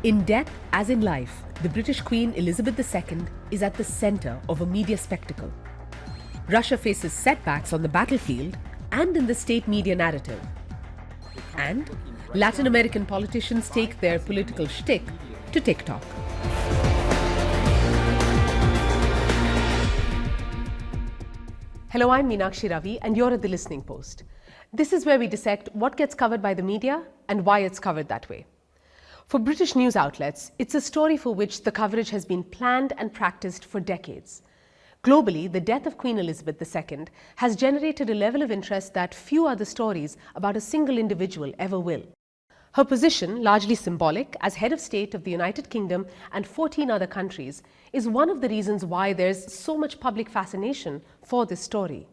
In death as in life, the British Queen Elizabeth II is at the center of a media spectacle. Russia faces setbacks on the battlefield and in the state media narrative. And Latin American politicians take their political shtick to TikTok. Hello, I'm Meenakshi Ravi, and you're at The Listening Post. This is where we dissect what gets covered by the media and why it's covered that way. For British news outlets, it's a story for which the coverage has been planned and practiced for decades. Globally, the death of Queen Elizabeth II has generated a level of interest that few other stories about a single individual ever will. Her position, largely symbolic, as head of state of the United Kingdom and 14 other countries, is one of the reasons why there's so much public fascination for this story.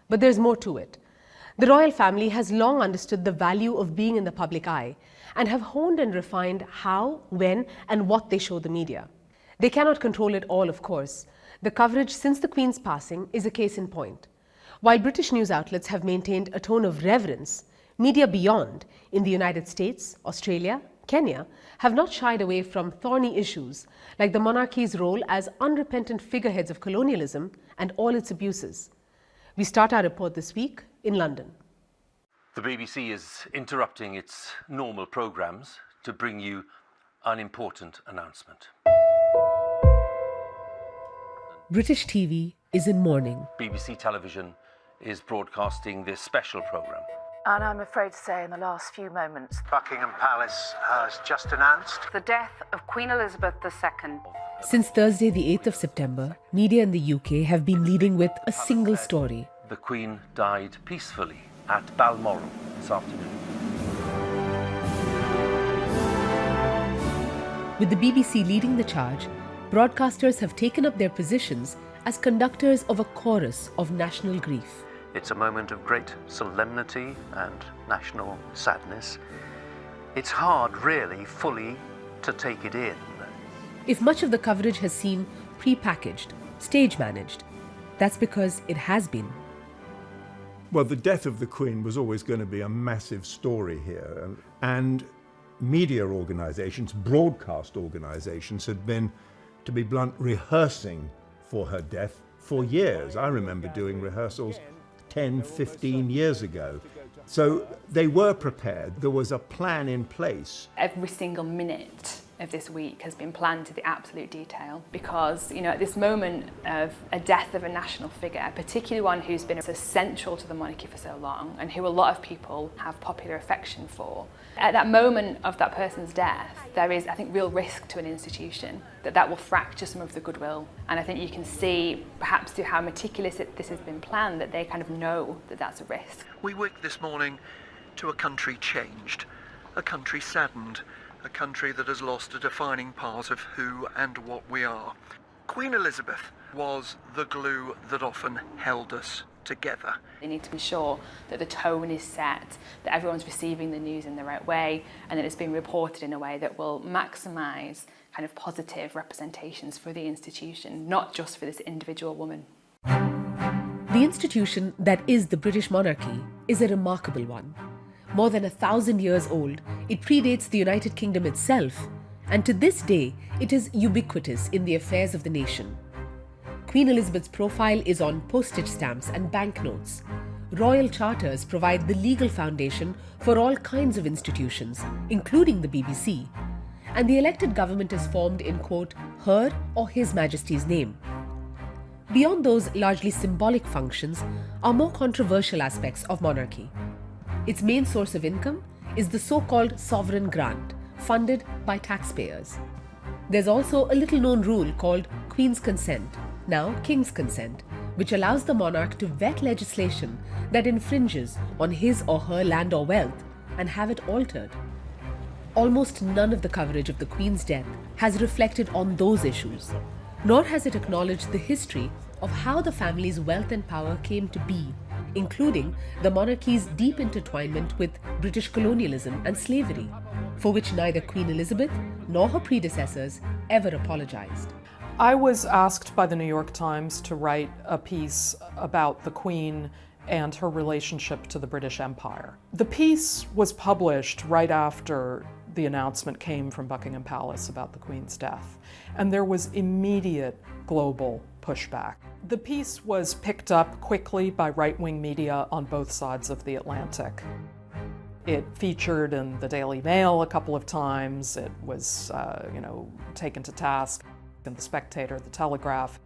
But there's more to it. The royal family has long understood the value of being in the public eye and have honed and refined how, when, and what they show the media. They cannot control it all, of course. The coverage since the Queen's passing is a case in point. While British news outlets have maintained a tone of reverence, media beyond, in the United States, Australia, Kenya, have not shied away from thorny issues like the monarchy's role as unrepentant figureheads of colonialism and all its abuses. We start our report this week in London. The BBC is interrupting its normal programmes to bring you an important announcement. British TV is in mourning. BBC Television is broadcasting this special programme. And I'm afraid to say in the last few moments, Buckingham Palace has just announced the death of Queen Elizabeth II. Since Thursday, the 8th of September, media in the UK have been leading with a single story. The Queen died peacefully at Balmoral this afternoon. With the BBC leading the charge, broadcasters have taken up their positions as conductors of a chorus of national grief. it's a moment of great solemnity and national sadness. It's hard, really, fully to take it in. If much of the coverage has seemed pre-packaged, stage-managed, that's because it has been. Well, the death of the Queen was always going to be a massive story here. And media organisations, broadcast organisations, had been, to be blunt, rehearsing for her death for years. I remember doing rehearsals 10, 15 years ago. So they were prepared. There was a plan in place. Every single minute of this week has been planned to the absolute detail because, you know, at this moment of a death of a national figure, particularly one who's been so central to the monarchy for so long and who a lot of people have popular affection for, at that moment of that person's death, there is, I think, real risk to an institution that will fracture some of the goodwill. And I think you can see, perhaps through how meticulous this has been planned, that they kind of know that that's a risk. We wake this morning to a country changed, a country saddened, a country that has lost a defining part of who and what we are. Queen Elizabeth was the glue that often held us together. They need to be sure that the tone is set, that everyone's receiving the news in the right way, and that it's being reported in a way that will maximise kind of positive representations for the institution, not just for this individual woman. The institution that is the British monarchy is a remarkable one. More than 1,000 years old, it predates the United Kingdom itself, and to this day, it is ubiquitous in the affairs of the nation. Queen Elizabeth's profile is on postage stamps and banknotes. Royal charters provide the legal foundation for all kinds of institutions, including the BBC, and the elected government is formed in, quote, her or His Majesty's name. Beyond those largely symbolic functions are more controversial aspects of monarchy. Its main source of income is the so-called sovereign grant, funded by taxpayers. There's also a little-known rule called Queen's Consent, now King's Consent, which allows the monarch to vet legislation that infringes on his or her land or wealth and have it altered. Almost none of the coverage of the Queen's death has reflected on those issues, nor has it acknowledged the history of how the family's wealth and power came to be, including the monarchy's deep intertwinement with British colonialism and slavery, for which neither Queen Elizabeth nor her predecessors ever apologized. I was asked by the New York Times to write a piece about the Queen and her relationship to the British Empire. The piece was published right after the announcement came from Buckingham Palace about the Queen's death. And there was immediate global pushback. The piece was picked up quickly by right-wing media on both sides of the Atlantic. It featured in the Daily Mail a couple of times. It was, taken to task in the Spectator, the Telegraph.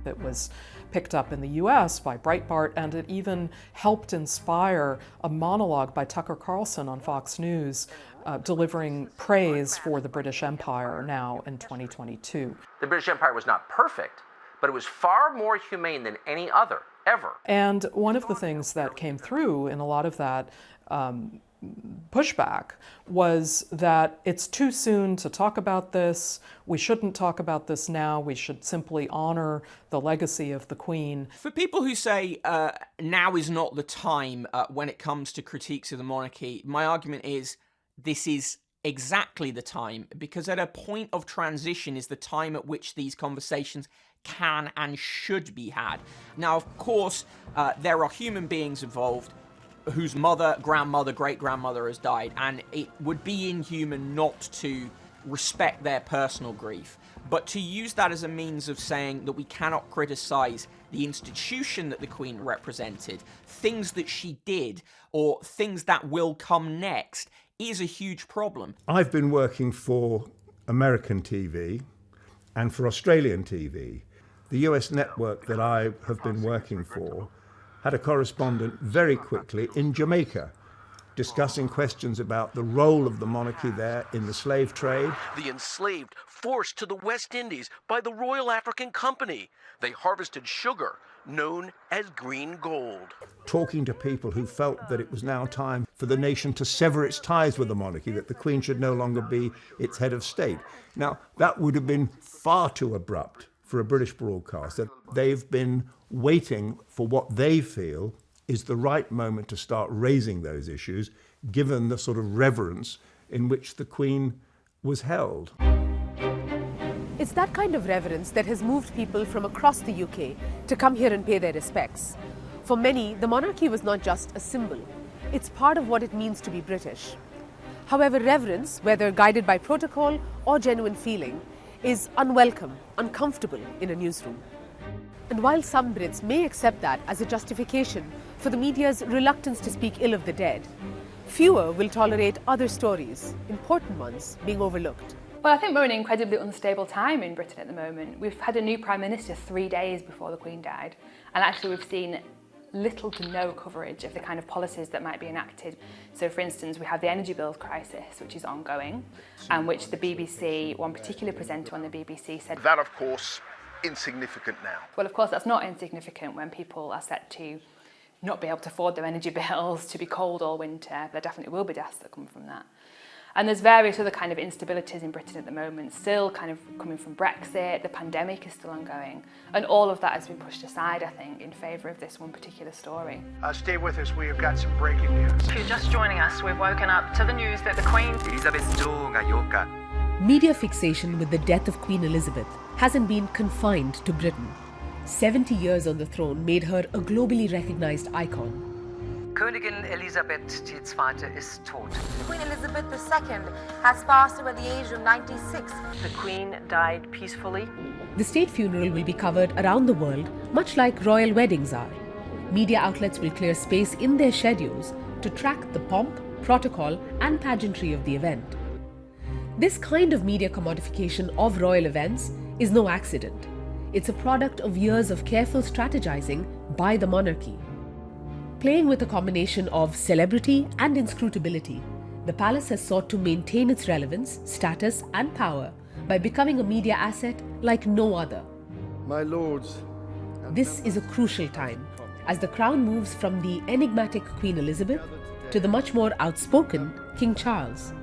It was picked up in the US by Breitbart, and it even helped inspire a monologue by Tucker Carlson on Fox News, delivering praise for the British Empire now in 2022. The British Empire was not perfect, but it was far more humane than any other, ever. And one of the things that came through in a lot of that pushback was that it's too soon to talk about this. We shouldn't talk about this now. We should simply honor the legacy of the Queen. For people who say now is not the time when it comes to critiques of the monarchy, my argument is this is exactly the time, because at a point of transition is the time at which these conversations can and should be had. Now, of course, there are human beings involved whose mother, grandmother, great-grandmother has died, and it would be inhuman not to respect their personal grief. But to use that as a means of saying that we cannot criticise the institution that the Queen represented, things that she did, or things that will come next, is a huge problem. I've been working for American TV and for Australian TV. The US network that I have been working for had a correspondent very quickly in Jamaica discussing questions about the role of the monarchy there in the slave trade. The enslaved forced to the West Indies by the Royal African Company. They harvested sugar, known as green gold. Talking to people who felt that it was now time for the nation to sever its ties with the monarchy, that the Queen should no longer be its head of state. Now, that would have been far too abrupt for a British broadcaster. They've been waiting for what they feel is the right moment to start raising those issues, given the sort of reverence in which the Queen was held. It's that kind of reverence that has moved people from across the UK to come here and pay their respects. For many, the monarchy was not just a symbol. It's part of what it means to be British. However, reverence, whether guided by protocol or genuine feeling, is unwelcome, uncomfortable in a newsroom. And while some Brits may accept that as a justification for the media's reluctance to speak ill of the dead, fewer will tolerate other stories, important ones, being overlooked. Well, I think we're in an incredibly unstable time in Britain at the moment. We've had a new Prime Minister 3 days before the Queen died, and actually we've seen little to no coverage of the kind of policies that might be enacted. So, for instance, we have the energy bills crisis, which is ongoing, and which the BBC, one particular presenter on the BBC said... That, of course, insignificant now. Well, of course, that's not insignificant when people are set to not be able to afford their energy bills, to be cold all winter. There definitely will be deaths that come from that. And there's various other kind of instabilities in Britain at the moment, still kind of coming from Brexit, the pandemic is still ongoing. And all of that has been pushed aside, I think, in favour of this one particular story. Stay with us, we have got some breaking news. If you're just joining us, we've woken up to the news that the Queen... Media fixation with the death of Queen Elizabeth hasn't been confined to Britain. 70 years on the throne made her a globally recognised icon. Königin Elisabeth II ist tot. Queen Elizabeth II has passed away at the age of 96. The Queen died peacefully. The state funeral will be covered around the world, much like royal weddings are. Media outlets will clear space in their schedules to track the pomp, protocol, and pageantry of the event. This kind of media commodification of royal events is no accident. It's a product of years of careful strategizing by the monarchy. Playing with a combination of celebrity and inscrutability, the palace has sought to maintain its relevance, status, and power by becoming a media asset like no other. My lords. This is a crucial time as the crown moves from the enigmatic Queen Elizabeth to the much more outspoken King Charles.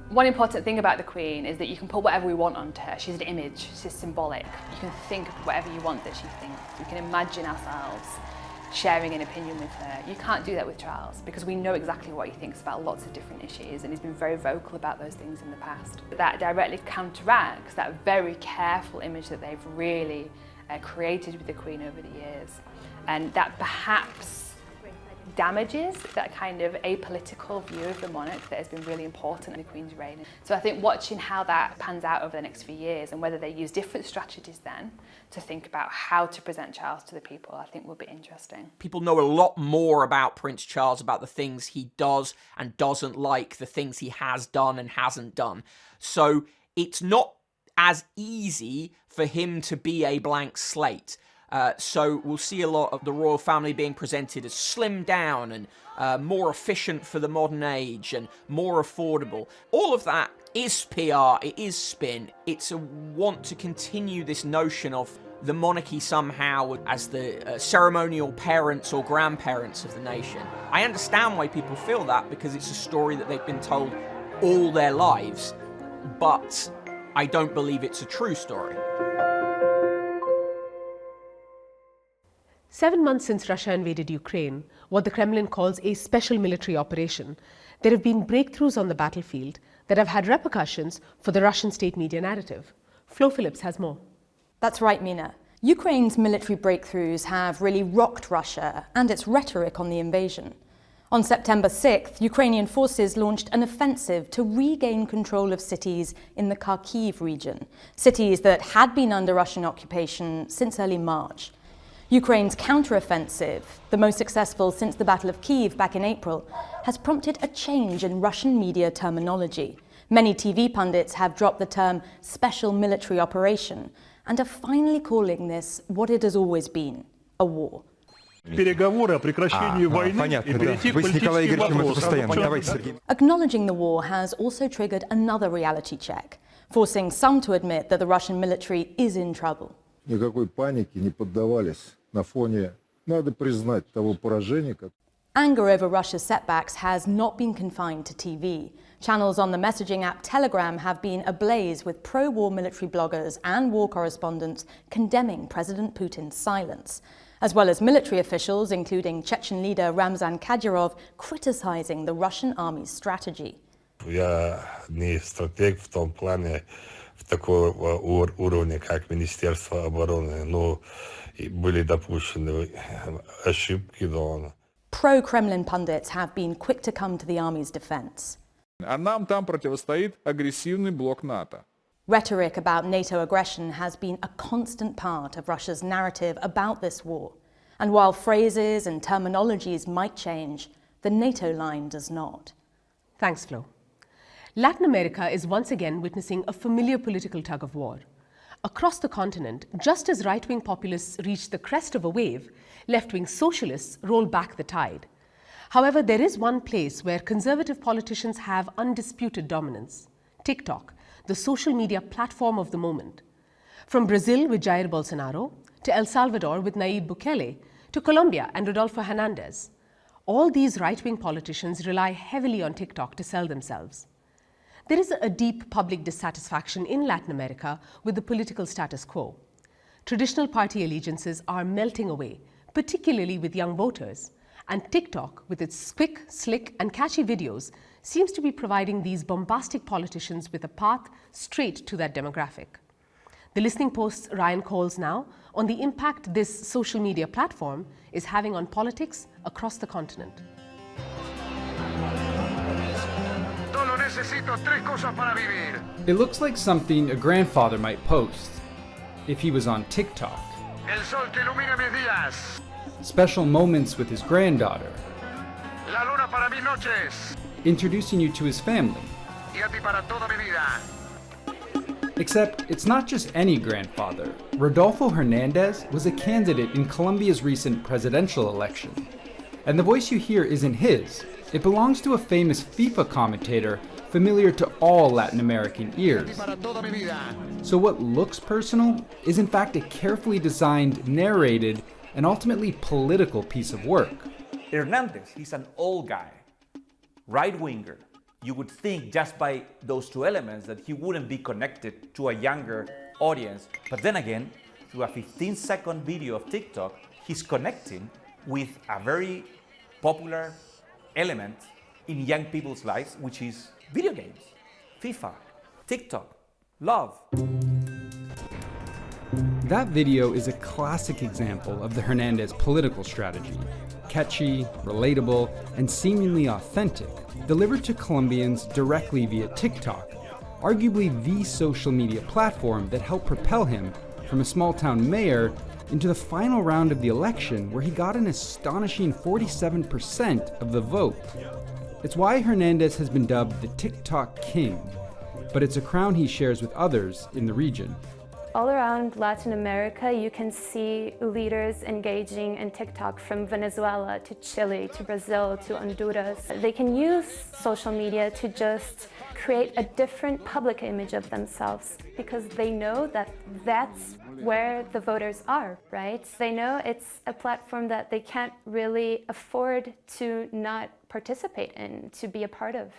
One important thing about the Queen is that you can put whatever we want onto her. She's an image, she's symbolic. You can think of whatever you want that she thinks. We can imagine ourselves sharing an opinion with her. You can't do that with Charles because we know exactly what he thinks about lots of different issues, and he's been very vocal about those things in the past. That directly counteracts that very careful image that they've really created with the Queen over the years, and that perhaps damages that kind of apolitical view of the monarch that has been really important in the Queen's reign. So I think watching how that pans out over the next few years and whether they use different strategies then to think about how to present Charles to the people, I think will be interesting. People know a lot more about Prince Charles, about the things he does and doesn't like, the things he has done and hasn't done. So it's not as easy for him to be a blank slate. So we'll see a lot of the royal family being presented as slimmed down and more efficient for the modern age and more affordable. All of that is PR, it is spin. It's a want to continue this notion of the monarchy somehow as the ceremonial parents or grandparents of the nation. I understand why people feel that, because it's a story that they've been told all their lives, but I don't believe it's a true story. 7 months since Russia invaded Ukraine, what the Kremlin calls a special military operation, there have been breakthroughs on the battlefield that have had repercussions for the Russian state media narrative. Flo Phillips has more. That's right, Mina. Ukraine's military breakthroughs have really rocked Russia and its rhetoric on the invasion. On September 6th, Ukrainian forces launched an offensive to regain control of cities in the Kharkiv region, cities that had been under Russian occupation since early March. Ukraine's counteroffensive, the most successful since the Battle of Kyiv back in April, has prompted a change in Russian media terminology. Many TV pundits have dropped the term special military operation and are finally calling this what it has always been, a war. Acknowledging the war has also triggered another reality check, forcing some to admit that the Russian military is in trouble. Никакой панике не поддавались на фоне, надо признать, того поражения. Anger over Russia's setbacks has not been confined to TV. Channels on the messaging app Telegram have been ablaze with pro-war military bloggers and war correspondents condemning President Putin's silence, as well as military officials, including Chechen leader Ramzan Kadyrov, criticizing the Russian army's strategy. Я не стратег в том плане, такого уровня, как Министерство обороны, но были допущены ошибки, но... Pro-Kremlin pundits have been quick to come to the army's defense. А нам там противостоит агрессивный блок НАТО. Rhetoric about NATO aggression has been a constant part of Russia's narrative about this war. And while phrases and terminologies might change, the NATO line does not. Thanks, Flo. Latin America is once again witnessing a familiar political tug-of-war. Across the continent, just as right-wing populists reached the crest of a wave, left-wing socialists roll back the tide. However, there is one place where conservative politicians have undisputed dominance: TikTok, the social media platform of the moment. From Brazil with Jair Bolsonaro, to El Salvador with Nayib Bukele, to Colombia and Rodolfo Hernandez, all these right-wing politicians rely heavily on TikTok to sell themselves. There is a deep public dissatisfaction in Latin America with the political status quo. Traditional party allegiances are melting away, particularly with young voters, and TikTok, with its quick, slick and catchy videos, seems to be providing these bombastic politicians with a path straight to that demographic. The Listening Post's Ryan Coles now on the impact this social media platform is having on politics across the continent. It looks like something a grandfather might post if he was on TikTok. Special moments with his granddaughter. Introducing you to his family. Except it's not just any grandfather. Rodolfo Hernandez was a candidate in Colombia's recent presidential election. And the voice you hear isn't his. It belongs to a famous FIFA commentator familiar to all Latin American ears. So what looks personal is in fact a carefully designed, narrated, and ultimately political piece of work. Hernandez, he's an old guy, right-winger. You would think just by those two elements that he wouldn't be connected to a younger audience. But then again, through a 15-second video of TikTok, he's connecting with a very popular element in young people's lives, which is video games, FIFA, TikTok, love. That video is a classic example of the Hernandez political strategy. catchy, relatable, and seemingly authentic, delivered to Colombians directly via TikTok, arguably the social media platform that helped propel him from a small-town mayor into the final round of the election, where he got an astonishing 47% of the vote. It's why Hernandez has been dubbed the TikTok King, but it's a crown he shares with others in the region. All around Latin America, you can see leaders engaging in TikTok, from Venezuela to Chile to Brazil to Honduras. They can use social media to just create a different public image of themselves, because they know that that's where the voters are, right? They know it's a platform that they can't really afford to not participate in, to be a part of.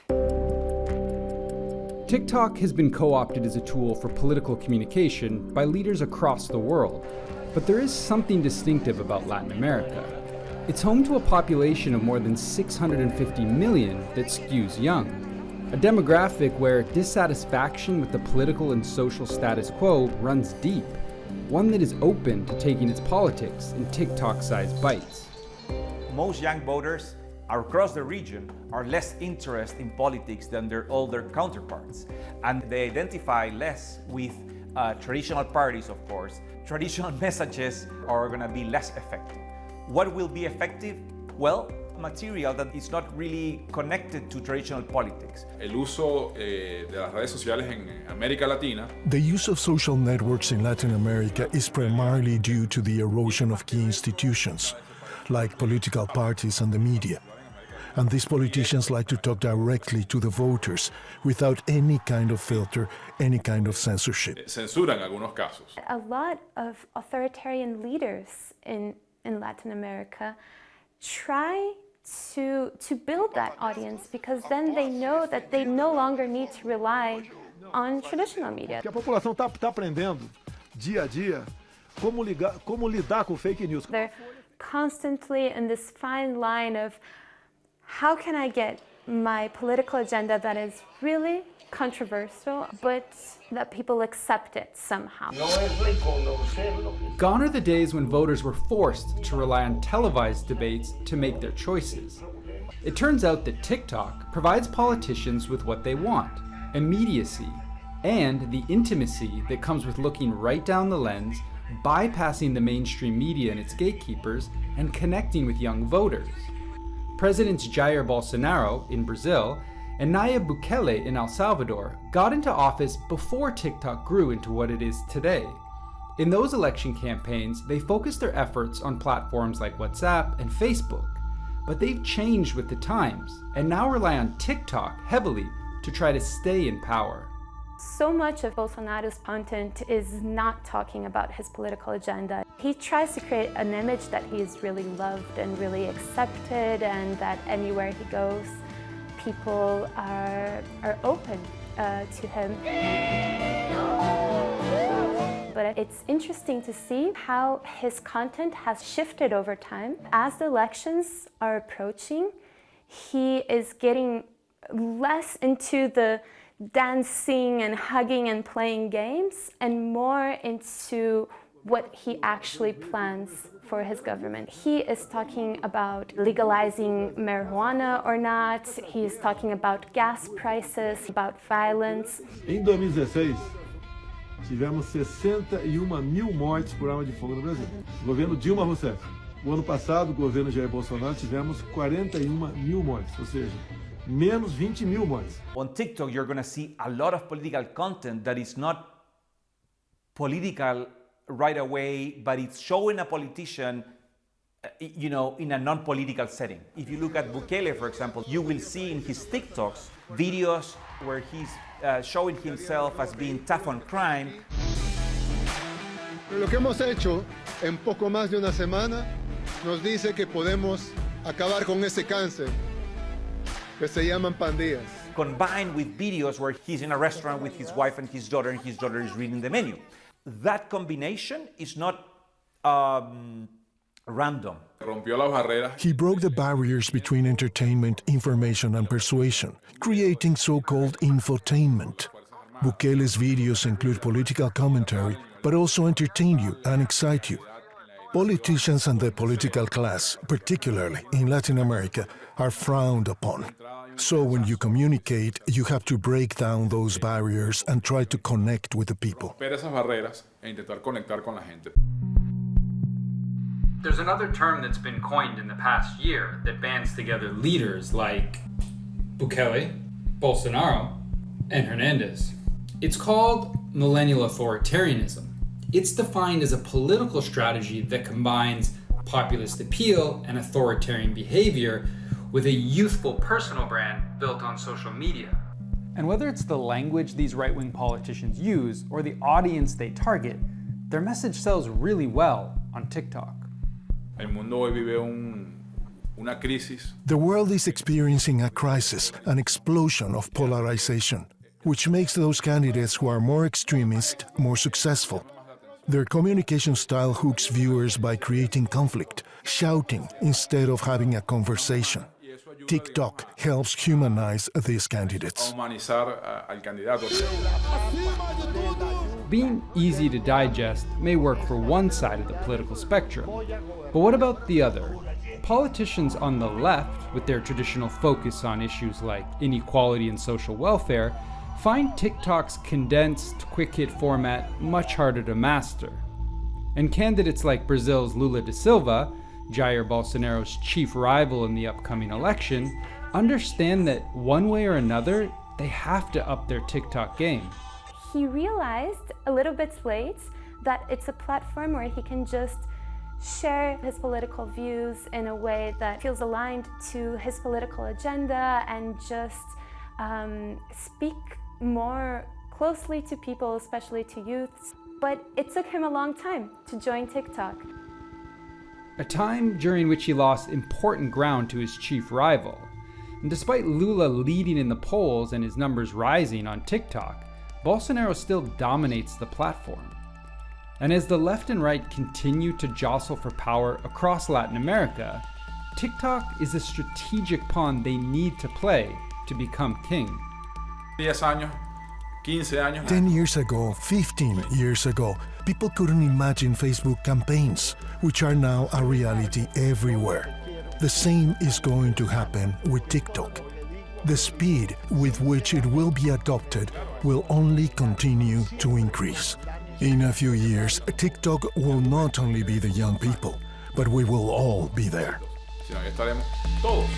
TikTok has been co-opted as a tool for political communication by leaders across the world, but there is something distinctive about Latin America. It's home to a population of more than 650 million that skews young, a demographic where dissatisfaction with the political and social status quo runs deep, one that is open to taking its politics in TikTok-sized bites. Most young voters across the region are less interested in politics than their older counterparts, and they identify less with traditional parties, of course. Traditional messages are going to be less effective. What will be effective? Well, material that is not really connected to traditional politics. El uso de las redes sociales en América Latina. The use of social networks in Latin America is primarily due to the erosion of key institutions, like political parties and the media. And these politicians like to talk directly to the voters without any kind of filter, any kind of censorship. Censura en algunos casos. A lot of authoritarian leaders in Latin America try to build that audience, because then they know that they no longer need to rely on traditional media. A população está aprendendo dia a dia como lidar com fake news. They're constantly in this fine line of, how can I get my political agenda that is really controversial, but that people accept it somehow? Gone are the days when voters were forced to rely on televised debates to make their choices. It turns out that TikTok provides politicians with what they want: immediacy, and the intimacy that comes with looking right down the lens, bypassing the mainstream media and its gatekeepers, and connecting with young voters. Presidents Jair Bolsonaro in Brazil and Nayib Bukele in El Salvador got into office before TikTok grew into what it is today. In those election campaigns, they focused their efforts on platforms like WhatsApp and Facebook, but they've changed with the times and now rely on TikTok heavily to try to stay in power. So much of Bolsonaro's content is not talking about his political agenda. He tries to create an image that he is really loved and really accepted, and that anywhere he goes, people are open to him. But it's interesting to see how his content has shifted over time. As the elections are approaching, he is getting less into the dancing and hugging and playing games, and more into what he actually plans for his government. He is talking about legalizing marijuana or not. He is talking about gas prices, about violence. Em 2016, tivemos 61 mil mortes por arma de fogo no Brasil. Governo Dilma Rousseff. O ano passado, governo Jair Bolsonaro, tivemos 41 mil mortes, ou seja, menos 20 mil mortes. On TikTok, you're going to see a lot of political content that is not political right away, but it's showing a politician, in a non-political setting. If you look at Bukele, for example, you will see in his TikToks videos where he's showing himself as being tough on crime. Lo que hemos hecho en poco más de una semana nos dice que podemos acabar con ese cáncer que se llaman pandillas. Combined with videos where he's in a restaurant with his wife and his daughter is reading the menu. That combination is not random. He broke the barriers between entertainment, information, and persuasion, creating so-called infotainment. Bukele's videos include political commentary, but also entertain you and excite you. Politicians and the political class, particularly in Latin America, are frowned upon. So when you communicate, you have to break down those barriers and try to connect with the people. Romper esas barreras e intentar conectar con la gente. There's another term that's been coined in the past year that bands together leaders like Bukele, Bolsonaro, and Hernandez. It's called millennial authoritarianism. It's defined as a political strategy that combines populist appeal and authoritarian behavior with a youthful personal brand built on social media. And whether it's the language these right-wing politicians use or the audience they target, their message sells really well on TikTok. El mundo hoy vive una crisis. The world is experiencing a crisis, an explosion of polarization, which makes those candidates who are more extremist more successful. Their communication style hooks viewers by creating conflict, shouting instead of having a conversation. TikTok helps humanize these candidates. Being easy to digest may work for one side of the political spectrum, but what about the other? Politicians on the left, with their traditional focus on issues like inequality and social welfare, find TikTok's condensed, quick-hit format much harder to master. And candidates like Brazil's Lula da Silva, Jair Bolsonaro's chief rival in the upcoming election, understand that one way or another, they have to up their TikTok game. He realized a little bit late that it's a platform where he can just share his political views in a way that feels aligned to his political agenda and just speak more closely to people, especially to youths. But it took him a long time to join TikTok. A time during which he lost important ground to his chief rival. And despite Lula leading in the polls and his numbers rising on TikTok, Bolsonaro still dominates the platform. And as the left and right continue to jostle for power across Latin America, TikTok is a strategic pawn they need to play to become king. 10 años, 15 años. 10 years ago, 15 years ago, people couldn't imagine Facebook campaigns, which are now a reality everywhere. The same is going to happen with TikTok. The speed with which it will be adopted will only continue to increase. In a few years, TikTok will not only be the young people, but we will all be there. Sino que estaremos todos.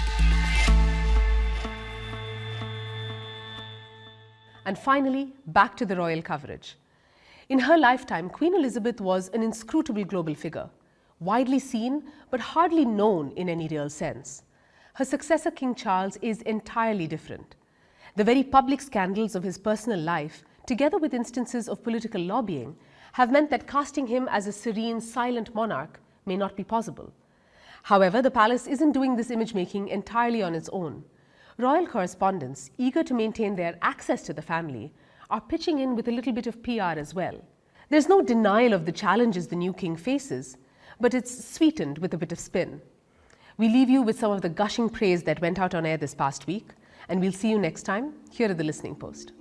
And finally, back to the royal coverage. In her lifetime, Queen Elizabeth was an inscrutable global figure, widely seen but hardly known in any real sense. Her successor, King Charles, is entirely different. The very public scandals of his personal life, together with instances of political lobbying, have meant that casting him as a serene, silent monarch may not be possible. However, the palace isn't doing this image-making entirely on its own. Royal correspondents, eager to maintain their access to the family, are pitching in with a little bit of PR as well. There's no denial of the challenges the new king faces, but it's sweetened with a bit of spin. We leave you with some of the gushing praise that went out on air this past week, and we'll see you next time here at the Listening Post.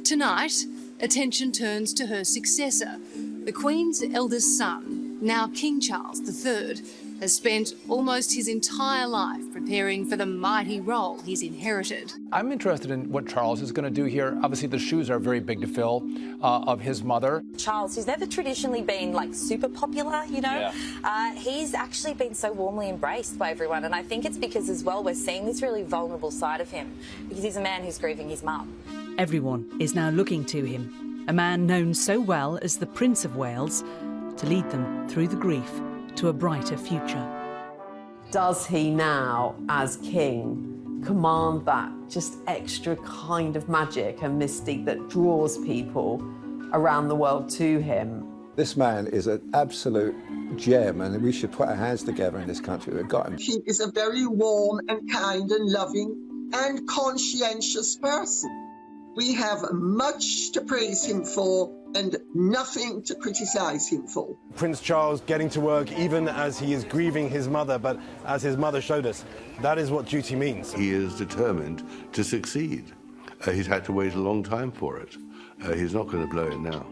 Tonight, attention turns to her successor. The Queen's eldest son, now King Charles III, has spent almost his entire life preparing for the mighty role he's inherited. I'm interested in what Charles is going to do here. Obviously, the shoes are very big to fill of his mother. Charles, who's never traditionally been like super popular, you know, he's actually been so warmly embraced by everyone. And I think it's because as well we're seeing this really vulnerable side of him, because he's a man who's grieving his mum. Everyone is now looking to him, a man known so well as the Prince of Wales, to lead them through the grief to a brighter future. Does he now, as king, command that just extra kind of magic and mystique that draws people around the world to him? This man is an absolute gem, and we should put our hands together in this country. We've got him. He is a very warm and kind and loving and conscientious person. We have much to praise him for and nothing to criticise him for. Prince Charles getting to work even as he is grieving his mother, but as his mother showed us, that is what duty means. He is determined to succeed. He's had to wait a long time for it. He's not going to blow it now.